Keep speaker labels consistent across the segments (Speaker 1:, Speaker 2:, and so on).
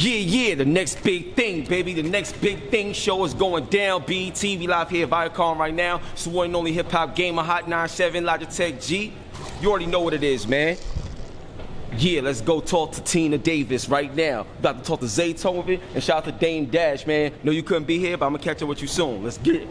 Speaker 1: Yeah, the next big thing, baby. The next big thing show is going down. BET, we live here at Viacom right now. It's the one and only HipHopGamer, Hot 97, Logitech G. You already know what it is, man. Yeah, let's go talk to Tina Davis right now. About to talk to Zaytoven and shout out to Dame Dash, man. Know you couldn't be here, but I'm gonna catch up with you soon. Let's get it.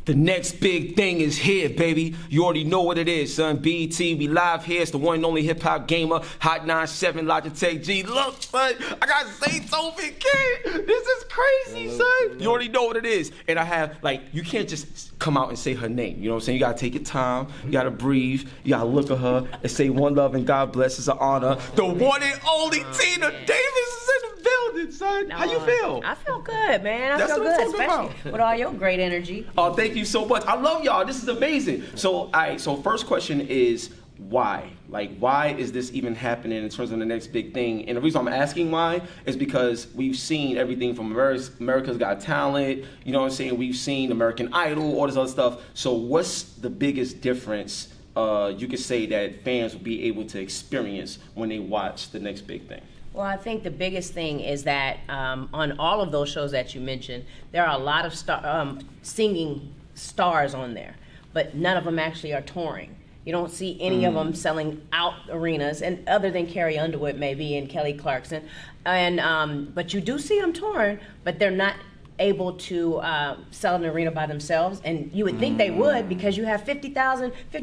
Speaker 1: The next big thing is here, baby. You already know what it is, son. BET, we live here. It's the one and only HipHopGamer, Hot 97, Logitech G. Look, son, I got Zaytoven, kid. This is crazy, son. You already know what it is. And I have, like, you can't just come out and say her name. You know what I'm saying? You gotta take your time. You gotta breathe. You gotta look at her and say one love and God bless. It's an honor. The one and only Tina Davis is in the building, son. How you feel?
Speaker 2: I feel good, man. I feel good, especially with all your great energy.
Speaker 1: Oh, thank you so much. I love y'all. This is amazing. So, all right, so first question is why? Like, why is this even happening in terms of the next big thing? And the reason I'm asking why is because we've seen everything from America's Got Talent, you know what I'm saying? We've seen American Idol, all this other stuff. So what's the biggest difference you could say that fans will be able to experience when they watch the next big thing?
Speaker 2: Well, I think the biggest thing is that on all of those shows that you mentioned, there are a lot of singing stars on there, but none of them actually are touring. You don't see any of them selling out arenas, and other than Carrie Underwood maybe and Kelly Clarkson, and but you do see them touring, but they're not able to sell an arena by themselves, and you would think they would because you have 50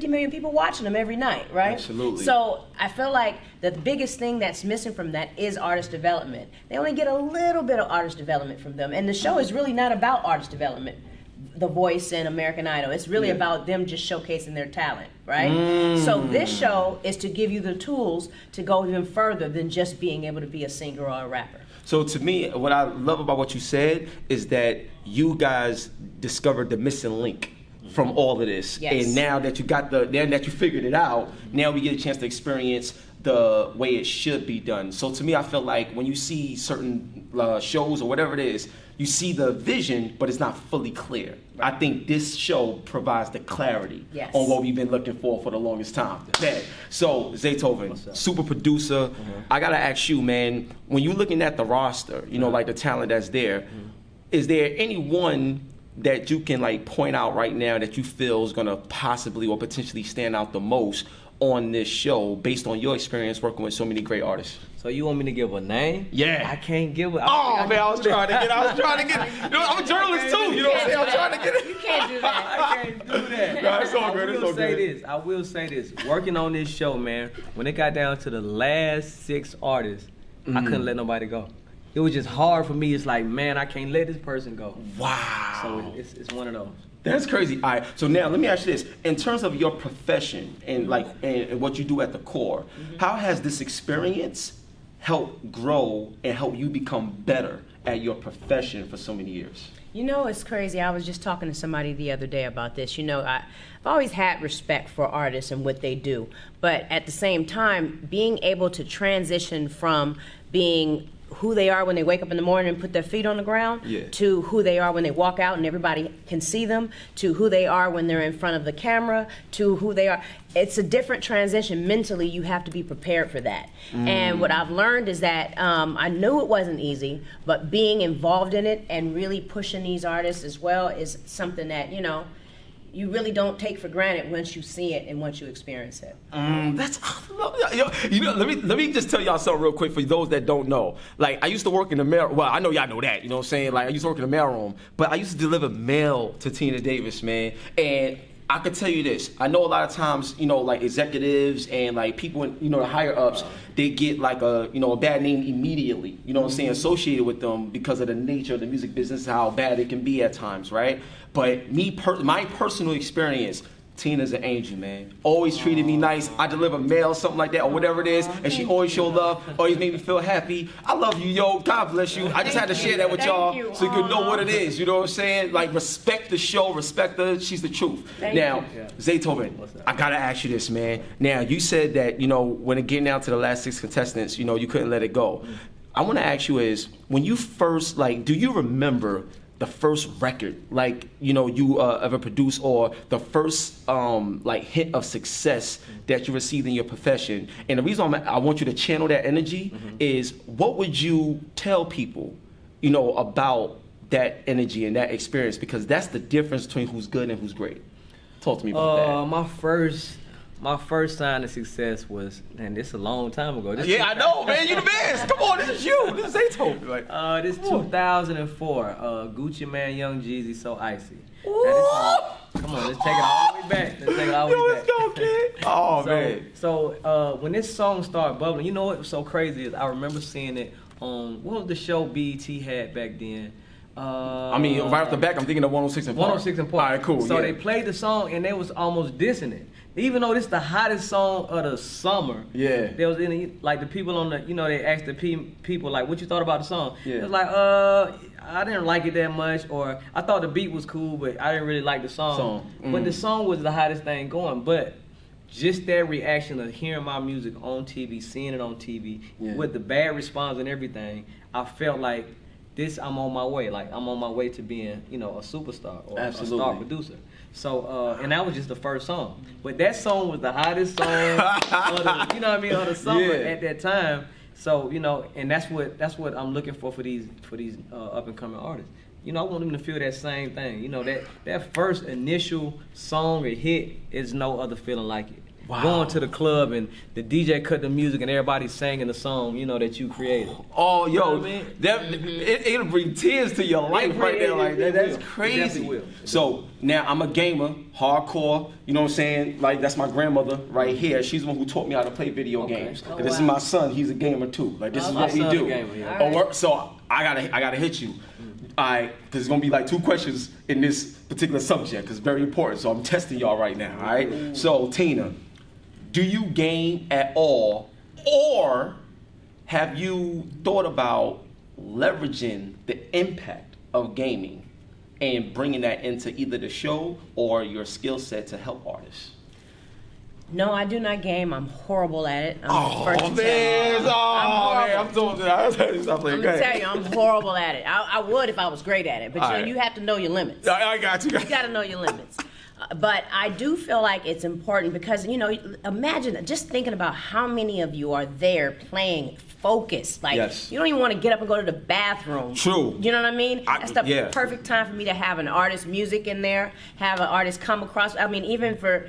Speaker 2: million people watching them every night, right?
Speaker 1: Absolutely.
Speaker 2: So I feel like the biggest thing that's missing from that is artist development. They only get a little bit of artist development from them, and the show is really not about artist development. The Voice and American Idol. It's really about them just showcasing their talent, right? So this show is to give you the tools to go even further than just being able to be a singer or a rapper.
Speaker 1: So to me, what I love about what you said is that you guys discovered the missing link from all of this.
Speaker 2: Yes.
Speaker 1: And now that you got now that you figured it out, now we get a chance to experience the way it should be done. So to me, I feel like when you see certain shows or whatever it is, you see the vision, but it's not fully clear. Right. I think this show provides the clarity on what we've been looking for the longest time. So, Zaytoven, super producer, I gotta ask you, man, when you're looking at the roster, you know, like the talent that's there, is there anyone that you can like point out right now that you feel is gonna possibly or potentially stand out the most on this show based on your experience working with so many great artists?
Speaker 3: So you want me to give a name?
Speaker 1: Yeah.
Speaker 3: I can't give it.
Speaker 1: Oh man, I was trying to get. You know, I'm a journalist too. You know what I'm saying? I'm trying to get it.
Speaker 2: You can't do that.
Speaker 3: I can't do that.
Speaker 1: No, it's all good.
Speaker 3: I will say this. Working on this show, man, when it got down to the last 6 artists, I couldn't let nobody go. It was just hard for me. It's like, man, I can't let this person go.
Speaker 1: Wow.
Speaker 3: So it's one of those.
Speaker 1: That's crazy. All right, so now let me ask you this. In terms of your profession and and what you do at the core, how has this experience helped grow and help you become better at your profession for so many years?
Speaker 2: You know, it's crazy. I was just talking to somebody the other day about this. You know, I've always had respect for artists and what they do. But at the same time, being able to transition from being who they are when they wake up in the morning and put their feet on the ground to who they are when they walk out and everybody can see them, to who they are when they're in front of the camera, to who they are. It's a different transition. Mentally, you have to be prepared for that. And what I've learned is that I knew it wasn't easy, but being involved in it and really pushing these artists as well is something that, you know, you really don't take for granted once you see it and once you experience it.
Speaker 1: That's you know. Let me just tell y'all something real quick for those that don't know. Like, I used to work in the mail. Well, I know y'all know that. You know what I'm saying? Like, I used to work in the mailroom, but I used to deliver mail to Tina Davis, man. And I can tell you this. I know a lot of times, you know, like executives and like people, you know, the higher ups, they get like a bad name immediately. You know what I'm saying? Associated with them because of the nature of the music business, how bad it can be at times, right? But my personal experience, Tina's an angel, man. Always treated me nice. I deliver mail, something like that, or whatever it is, and she always showed love, always made me feel happy. I love you, yo. God bless you. I just had to share that with y'all so you could know what it is. You know what I'm saying? Like, respect the show, respect her. She's the truth. Now, Zaytoven, I gotta ask you this, man. Now, you said that, you know, when it getting down to the last 6 contestants, you know, you couldn't let it go. I want to ask you is, when you first, like, do you remember the first record, like, you know, you ever produced, or the first like hit of success that you received in your profession. And the reason I want you to channel that energy is, what would you tell people, you know, about that energy and that experience? Because that's the difference between who's good and who's great. Talk to me about that.
Speaker 3: My first sign of success was, and this is a long time ago. This
Speaker 1: I know, man. You the best. Come on, this is you. This is Zaytoven. Like,
Speaker 3: this 2004. Gucci Man, Young Jeezy, So Icy. Come on, let's take it all the way back. Let's take it all the way back.
Speaker 1: Let's go, kid. Oh, man.
Speaker 3: So when this song started bubbling, you know what was so crazy is I remember seeing it on, what was the show BET had back then?
Speaker 1: I mean, right off the back, I'm thinking of 106 and Park.
Speaker 3: 106 and Park.
Speaker 1: All right, cool.
Speaker 3: So they played the song and they was almost dissing it. Even though this is the hottest song of the summer, there was like the people on the, you know, they asked the people like, what you thought about the song?
Speaker 1: Yeah.
Speaker 3: It was like, I didn't like it that much, or I thought the beat was cool, but I didn't really like the song. But the song was the hottest thing going. But just that reaction of hearing my music on TV, seeing it on TV, with the bad response and everything, I felt like I'm on my way. Like, I'm on my way to being, you know, a superstar or a star producer. So, and that was just the first song. But that song was the hottest song of the, you know what I mean, of the summer at that time. So, you know, and that's what I'm looking for these up and coming artists. You know, I want them to feel that same thing. You know, that first initial song or hit is no other feeling like it.
Speaker 1: Wow.
Speaker 3: Going to the club and the DJ cut the music and everybody singing the song, you know, that you created.
Speaker 1: Oh, yo,
Speaker 3: you know what I mean?
Speaker 1: It'll bring tears to your life right there. Like that. That's crazy. So now I'm a gamer, hardcore. You know what I'm saying? Like, that's my grandmother right here. She's the one who taught me how to play video games.
Speaker 2: Oh,
Speaker 1: this is my son. He's a gamer too. Like, this is what we do. So I gotta hit you. All right, because it's gonna be like 2 questions in this particular subject, because it's very important. So I'm testing y'all right now. All right. So Tina, do you game at all, or have you thought about leveraging the impact of gaming and bringing that into either the show or your skill set to help artists?
Speaker 2: No, I do not game. I'm horrible at it.
Speaker 1: I'm doing that. I'm
Speaker 2: gonna tell you, I'm horrible at it. I would if I was great at it, but you have to know your limits.
Speaker 1: I got you.
Speaker 2: You got to know your limits. But I do feel like it's important because, you know, imagine just thinking about how many of you are there playing focused. Like, you don't even want to get up and go to the bathroom.
Speaker 1: True.
Speaker 2: You know what I mean? That's the perfect time for me to have an artist music in there, have an artist come across. I mean, even for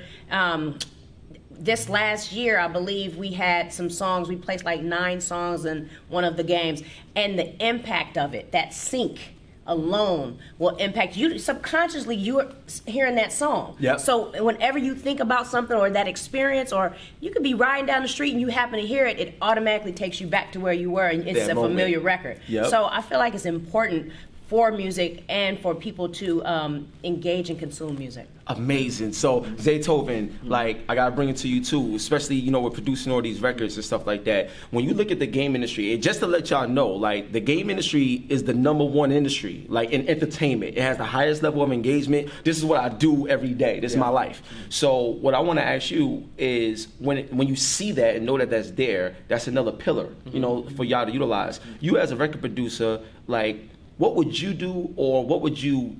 Speaker 2: this last year, I believe we had some songs. We placed like 9 songs in one of the games. And the impact of it, that sync alone will impact you. Subconsciously, you're hearing that song.
Speaker 1: Yep.
Speaker 2: So whenever you think about something or that experience, or you could be riding down the street and you happen to hear it, it automatically takes you back to where you were, and it's a familiar record.
Speaker 1: Yep.
Speaker 2: So I feel like it's important for music and for people to engage and consume music.
Speaker 1: Amazing. So Zaytoven, like, I gotta bring it to you too, especially, you know, with producing all these records and stuff like that. When you look at the game industry, and just to let y'all know, like, the game industry is the #1 industry, like, in entertainment. It has the highest level of engagement. This is what I do every day. This is my life. So what I want to ask you is, when you see that and know that that's there, that's another pillar, you know, for y'all to utilize. You as a record producer, like, what would you do, or what would you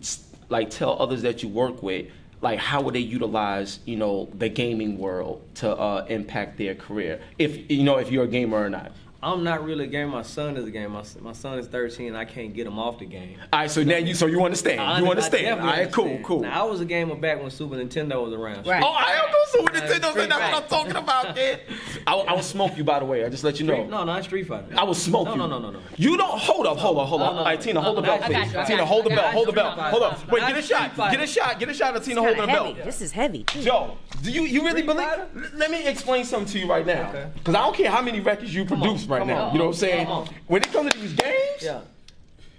Speaker 1: like tell others that you work with? Like, how would they utilize, you know, the gaming world to impact their career? If, you know, if you're a gamer or not.
Speaker 3: I'm not really a gamer. My son is a gamer. My son is 13, and I can't get him off the game.
Speaker 1: All right, so now you understand. You understand. All right, cool.
Speaker 3: Now, I was a gamer back when Super Nintendo was around.
Speaker 2: Right.
Speaker 1: Oh, I am no Super Nintendo. That's what I'm talking about, kid. I will smoke you, by the way. I just let you know.
Speaker 3: No, not Street Fighter.
Speaker 1: I will smoke you.
Speaker 3: No.
Speaker 1: You don't. Hold up. All right, Tina, hold the belt, please. Tina, hold the belt. Hold up. Wait, get a shot. Get a shot of Tina holding the belt.
Speaker 2: This is heavy.
Speaker 1: Joe, do you really believe? Let me explain something to you right now. Because I don't care how many records you produce right now. You know what I'm saying? When it comes to these games,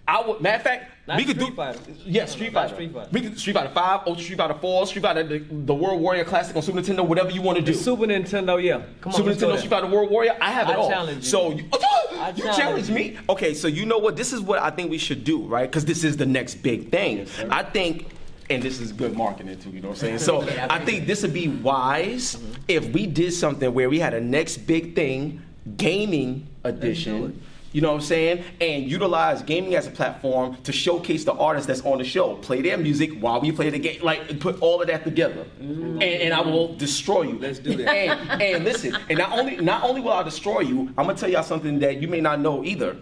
Speaker 1: I would. Matter of fact, we could do. Street Fighter. We could Street Fighter 5, Ultra Street Fighter 4, Street Fighter the World Warrior Classic on Super Nintendo, whatever you want to do.
Speaker 3: Super Nintendo, Come on.
Speaker 1: Super Nintendo, Street Fighter World Warrior. I have it all.
Speaker 3: Challenge you.
Speaker 1: So you challenge me. Okay, so you know what? This is what I think we should do, right? Because this is the next big thing. Yes, I think. And this is good marketing too, you know what I'm saying? So I think this would be wise if we did something where we had a next big thing, gaming edition. You know what I'm saying? And utilize gaming as a platform to showcase the artists that's on the show. Play their music while we play the game. Like, put all of that together. And I will destroy you.
Speaker 3: Let's do that.
Speaker 1: And listen, and not only will I destroy you, I'm gonna tell y'all something that you may not know either.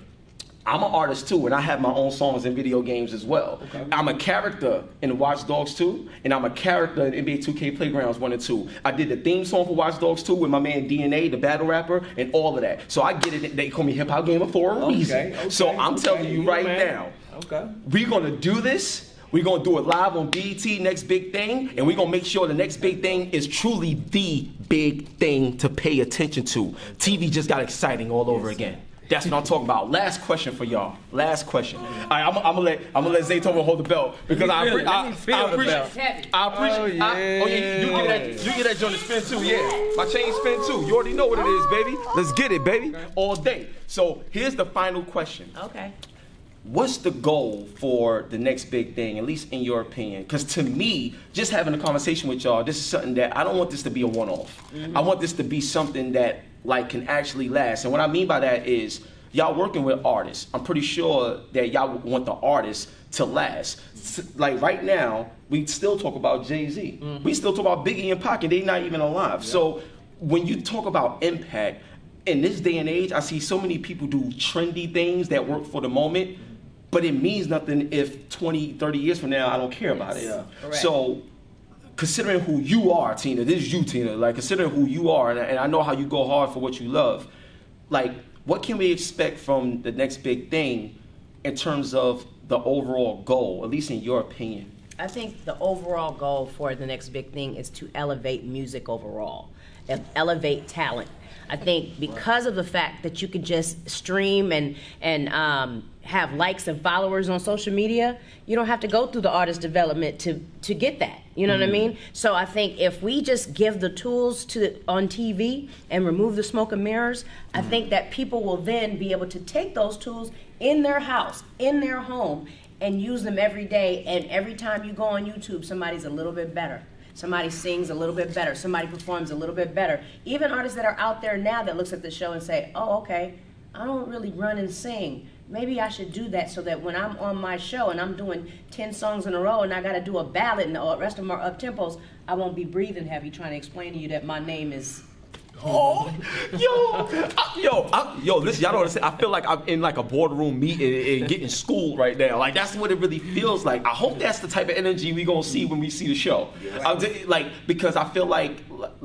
Speaker 1: I'm an artist too, and I have my own songs in video games as well. Okay. I'm a character in Watch Dogs 2, and I'm a character in NBA 2K Playgrounds 1 and 2. I did the theme song for Watch Dogs 2 with my man DNA, the battle rapper, and all of that. So I get it. They call me HipHopGamer for a reason. Okay, so I'm telling you right now, we're gonna do this. We're gonna do it live on BET, next big thing, and we're gonna make sure the next big thing is truly the big thing to pay attention to. TV just got exciting all over again. That's what I'm talking about. Last question for y'all. Last question. All right, I'm gonna let Zaytoven hold the belt because I appreciate. Oh yeah, you get that joint to spin too. Yeah, my chain spin too. You already know what it is, baby. Let's get it, baby. All day. So here's the final question.
Speaker 2: Okay.
Speaker 1: What's the goal for the next big thing, at least in your opinion? Because to me, just having a conversation with y'all, this is something that I don't want this to be a one-off. I want this to be something that like can actually last. And what I mean by that is y'all working with artists. I'm pretty sure that y'all want the artists to last. Like right now, we still talk about Jay-Z. We still talk about Biggie and Pac, and they're not even alive. Yeah. So when you talk about impact, in this day and age, I see so many people do trendy things that work for the moment, but it means nothing if 20, 30 years from now, I don't care about it. Yeah. So considering who you are, Tina, this is you, Tina, like considering who you are, and I know how you go hard for what you love, like what can we expect from the next big thing in terms of the overall goal, at least in your opinion?
Speaker 2: I think the overall goal for the next big thing is to elevate music overall, elevate talent. I think because of the fact that you could just stream and have likes and followers on social media, you don't have to go through the artist development to get that. You know what I mean? So I think if we just give the tools on TV and remove the smoke and mirrors, I think that people will then be able to take those tools in their house, in their home, and use them every day. And every time you go on YouTube, somebody's a little bit better. Somebody sings a little bit better. Somebody performs a little bit better. Even artists that are out there now that looks at the show and say, oh, okay, I don't really run and sing. Maybe I should do that so that when I'm on my show and I'm doing 10 songs in a row and I got to do a ballad and the rest of them are up-tempos, I won't be breathing heavy trying to explain to you that my name is...
Speaker 1: Oh, yo, listen, y'all don't understand. I feel like I'm in like a boardroom meeting and getting schooled right now. Like that's what it really feels like. I hope that's the type of energy we gonna see when we see the show. Because I feel like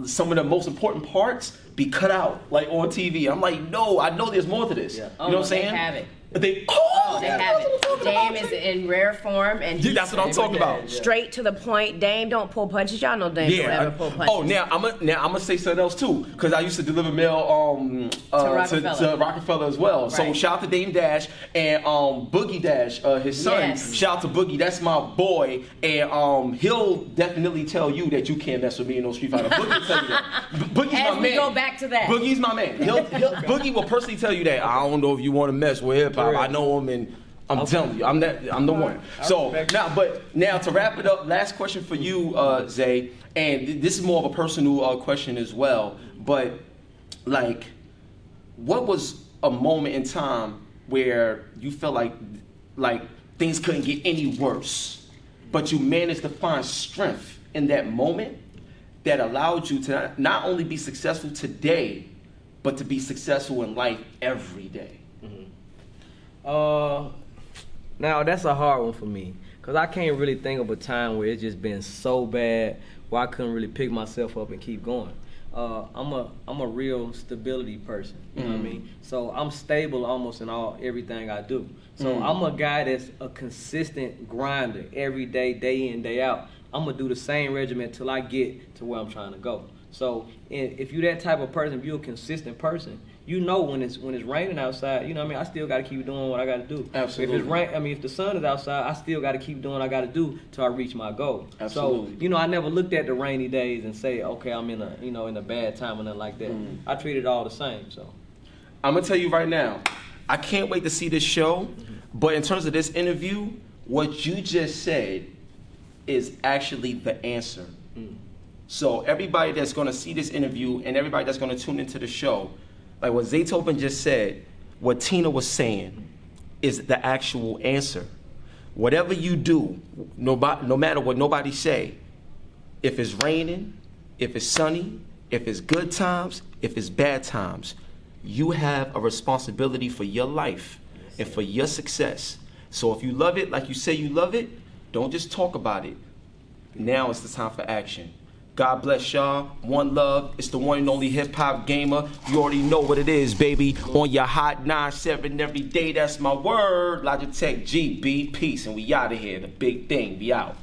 Speaker 1: some of the most important parts be cut out, like on TV. I'm like, no, I know there's more to this. Yeah. You know what I'm saying?
Speaker 2: They have it.
Speaker 1: They
Speaker 2: have it. Dame is in rare form, and
Speaker 1: that's what I'm talking about.
Speaker 2: Straight to the point. Dame don't pull punches. Y'all know Dame don't ever pull punches.
Speaker 1: Oh, now I'm gonna say something else too, because I used to deliver mail to Rockefeller as well. Right. So shout out to Dame Dash and Boogie Dash, his son. Yes. Shout out to Boogie. That's my boy, and he'll definitely tell you that you can't mess with me in no Street Fighter. Boogie will tell you that. Boogie's my man.
Speaker 2: Go back to that.
Speaker 1: Boogie's my man. Boogie will personally tell you that. I don't know if you want to mess with hip hop. I know him, and I'm telling you, I'm the one. So now to wrap it up, last question for you, Zay, and this is more of a personal question as well. But like, what was a moment in time where you felt like things couldn't get any worse, but you managed to find strength in that moment that allowed you to not only be successful today, but to be successful in life every day?
Speaker 3: Now that's a hard one for me, cause I can't really think of a time where it's just been so bad where I couldn't really pick myself up and keep going. I'm a real stability person, you know what I mean? So I'm stable almost in everything I do. So I'm a guy that's a consistent grinder every day, day in, day out. I'm gonna do the same regimen till I get to where I'm trying to go. So if you're that type of person, if you're a consistent person, you know when it's raining outside, you know what I mean, I still got to keep doing what I got to do.
Speaker 1: Absolutely.
Speaker 3: If it's if the sun is outside, I still got to keep doing what I got to do till I reach my goal.
Speaker 1: Absolutely.
Speaker 3: So, I never looked at the rainy days and say, okay, I'm in a bad time or nothing like that. I treat it all the same. So
Speaker 1: I'm gonna tell you right now, I can't wait to see this show. But in terms of this interview, what you just said is actually the answer. So everybody that's gonna see this interview and everybody that's gonna tune into the show, like what Zaytoven just said, what Tina was saying is the actual answer. Whatever you do, no matter what nobody say, if it's raining, if it's sunny, if it's good times, if it's bad times, you have a responsibility for your life and for your success. So if you love it like you say you love it, don't just talk about it. Now it's the time for action. God bless y'all. One love. It's the one and only Hip Hop Gamer. You already know what it is, baby. On your hot 9-7 every day. That's my word. Logitech GB. Peace. And we out of here. The big thing. We out.